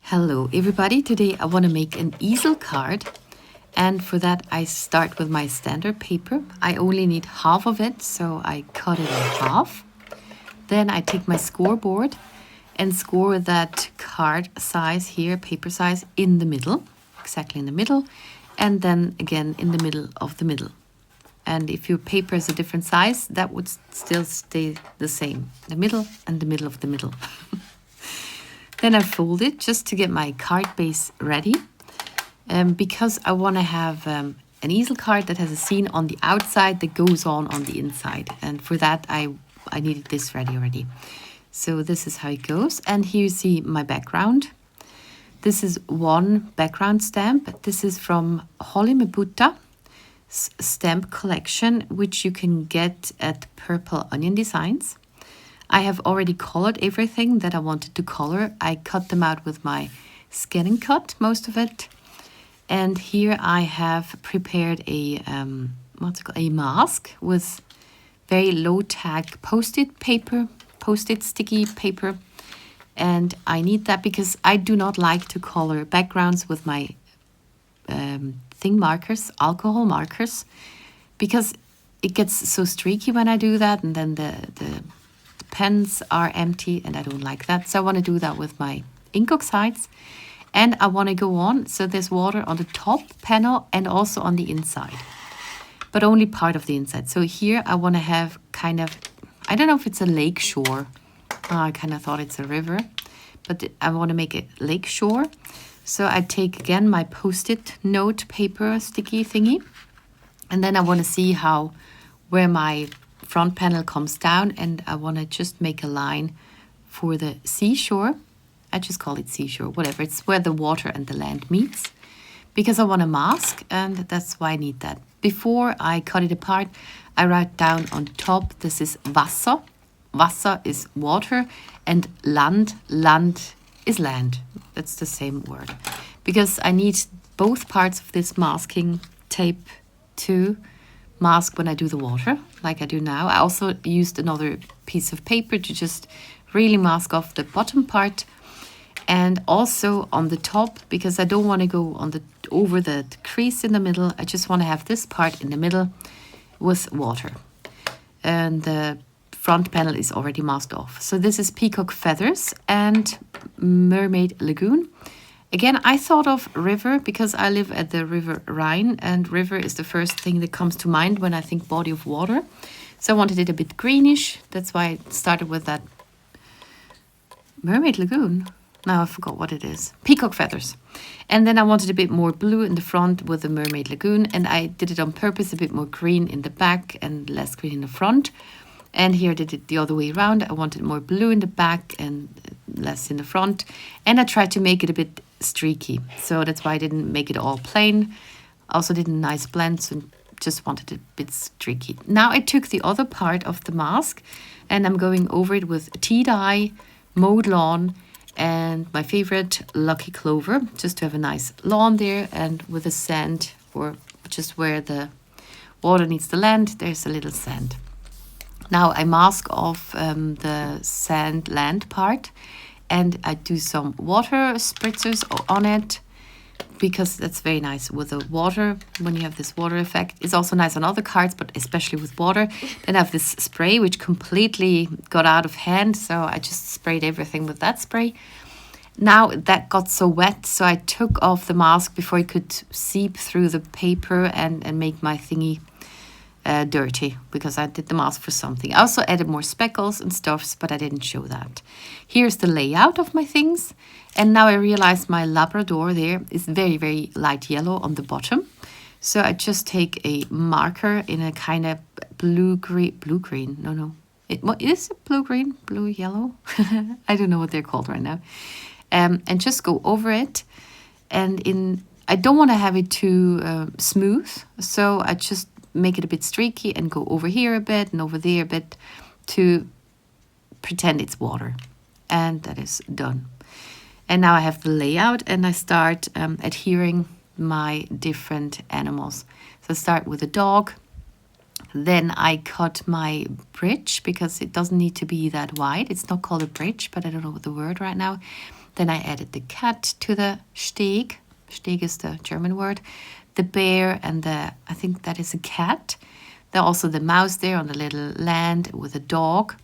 Hello everybody, today I want to make an easel card, and for that I start with my standard paper. I only need half of it, so I cut it in half. Then I take my scoreboard and score that card size here, paper size, in the middle, exactly in the middle, and then again in the middle of the middle. And if your paper is a different size, that would still stay the same, the middle and the middle of the middle. Then I fold it just to get my card base ready, because I want to have an easel card that has a scene on the outside that goes on the inside. And for that, I needed this ready already. So this is how it goes. And here you see my background. This is one background stamp. This is from Holly Mabuta stamp collection, which you can get at Purple Onion Designs. I have already colored everything that I wanted to color. I cut them out with my Scan and Cut, most of it. And here I have prepared a a mask with very low tag post-it paper, post-it sticky paper. And I need that because I do not like to color backgrounds with my thing markers, alcohol markers, because it gets so streaky when I do that, and then the pens are empty and I don't like that. So I want to do that with my ink oxides, and I want to go on. So there's water on the top panel and also on the inside, but only part of the inside. So here I want to have kind of, I don't know if it's a lake shore. I kind of thought it's a river, but I want to make it lake shore. So I take again my post-it note paper sticky thingy, and then I want to see where my front panel comes down, and I want to just make a line for the seashore. I just call it seashore, whatever. It's where the water and the land meets, because I want a mask, and that's why I need that. Before I cut it apart, I write down on top, this is Wasser. Wasser is water, and Land is land. That's the same word, because I need both parts of this masking tape to mask when I do the water, like I do now. I also used another piece of paper to just really mask off the bottom part, and also on the top, because I don't want to go over the crease in the middle. I just want to have this part in the middle with water, and the front panel is already masked off. So this is Peacock Feathers and Mermaid Lagoon. Again, I thought of river because I live at the River Rhine, and river is the first thing that comes to mind when I think body of water. So I wanted it a bit greenish. That's why I started with that Mermaid Lagoon. Now I forgot what it is. Peacock Feathers. And then I wanted a bit more blue in the front with the Mermaid Lagoon, and I did it on purpose, a bit more green in the back and less green in the front. And here I did it the other way around. I wanted more blue in the back and less in the front. And I tried to make it a bit streaky. So that's why I didn't make it all plain. Also did a nice blend, so just wanted it a bit streaky. Now I took the other part of the mask and I'm going over it with tea dye, mowed lawn, and my favorite Lucky Clover, just to have a nice lawn there. And with the sand, or just where the water needs to land, there's a little sand. Now I mask off the sand land part, and I do some water spritzers on it, because that's very nice with the water. When you have this water effect, it's also nice on other cards, but especially with water. Then I have this spray which completely got out of hand, so I just sprayed everything with that spray. Now that got so wet, so I took off the mask before it could seep through the paper and make my thingy dirty, because I did the mask for something. I also added more speckles and stuffs, but I didn't show that. Here's the layout of my things. And now I realize my Labrador there is very, very light yellow on the bottom. So I just take a marker in a kind of blue-green. No. What is it? Blue-green? Blue-yellow? I don't know what they're called right now. And just go over it. And I don't want to have it too smooth. So I just make it a bit streaky and go over here a bit and over there a bit to pretend it's water. And that is done. And now I have the layout, and I start adhering my different animals. So I start with a dog. Then I cut my bridge, because it doesn't need to be that wide. It's not called a bridge, but I don't know what the word right now. Then I added the cat to the Steg. Steg is the German word. The bear and I think that is a cat. Then also the mouse there on the little land with a dog.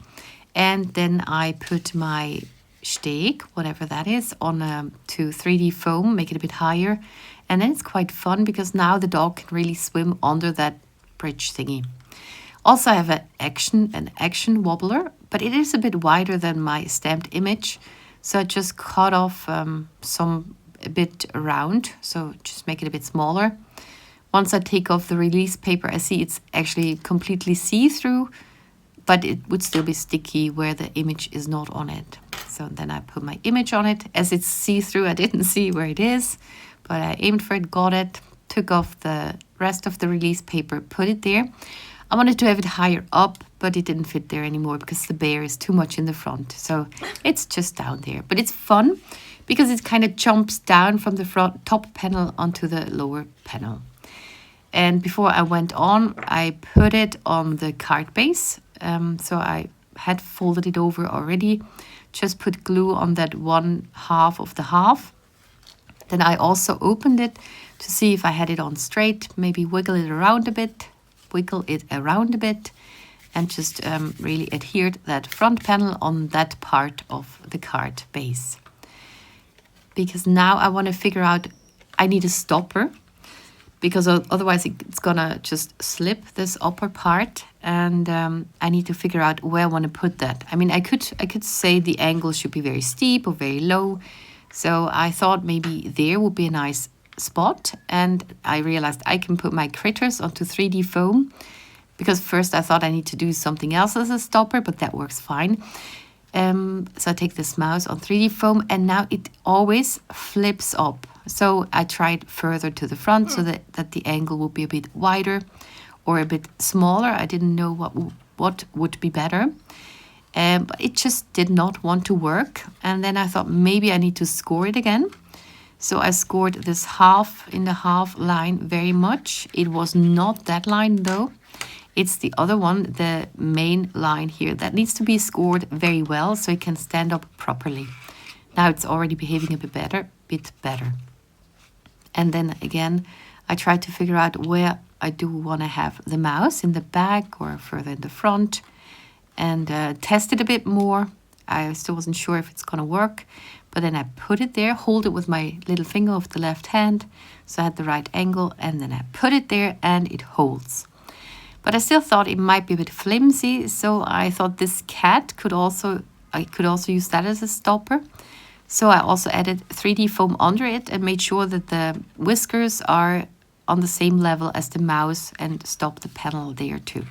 And then I put my Steg, whatever that is, on to 3D foam, make it a bit higher. And then it's quite fun because now the dog can really swim under that bridge thingy. Also, I have an action wobbler, but it is a bit wider than my stamped image. So I just cut off a bit around, so just make it a bit smaller. Once I take off the release paper, I see it's actually completely see-through, but it would still be sticky where the image is not on it. So then I put my image on it. As it's see-through, I didn't see where it is, but I aimed for it, got it, took off the rest of the release paper, put it there. I wanted to have it higher up, but it didn't fit there anymore because the bear is too much in the front. So it's just down there. But it's fun because it kind of jumps down from the front top panel onto the lower panel. And before I went on, I put it on the card base. So I had folded it over already. Just put glue on that one half of the half. Then I also opened it to see if I had it on straight. Maybe wiggle it around a bit. And just really adhered that front panel on that part of the card base. Because now I want to figure out, I need a stopper, because otherwise it's gonna just slip this upper part, and I need to figure out where I want to put that. I mean, I could say the angle should be very steep or very low. So I thought maybe there would be a nice spot, and I realized I can put my critters onto 3D foam, because first I thought I need to do something else as a stopper, but that works fine. So I take this mouse on 3D foam, and now it always flips up. So I tried further to the front so that the angle would be a bit wider or a bit smaller. I didn't know what would be better. But it just did not want to work. And then I thought maybe I need to score it again. So I scored this half in the half line very much. It was not that line though. It's the other one, the main line here, that needs to be scored very well so it can stand up properly. Now it's already behaving a bit better. And then again, I tried to figure out where I do want to have the mouse, in the back or further in the front, and test it a bit more. I still wasn't sure if it's going to work, but then I put it there, hold it with my little finger of the left hand, so I had the right angle, and then I put it there and it holds. But I still thought it might be a bit flimsy, so I thought this cat I could also use that as a stopper. So I also added 3D foam under it and made sure that the whiskers are on the same level as the mouse and stop the panel there too.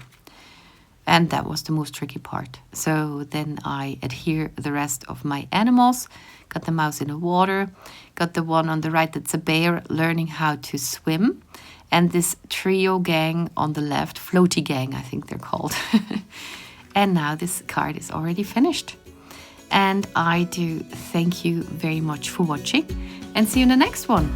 And that was the most tricky part. So then I adhere the rest of my animals, got the mouse in the water, got the one on the right that's a bear learning how to swim, and this trio gang on the left, floaty gang I think they're called. And now this card is already finished. And I do thank you very much for watching, and see you in the next one.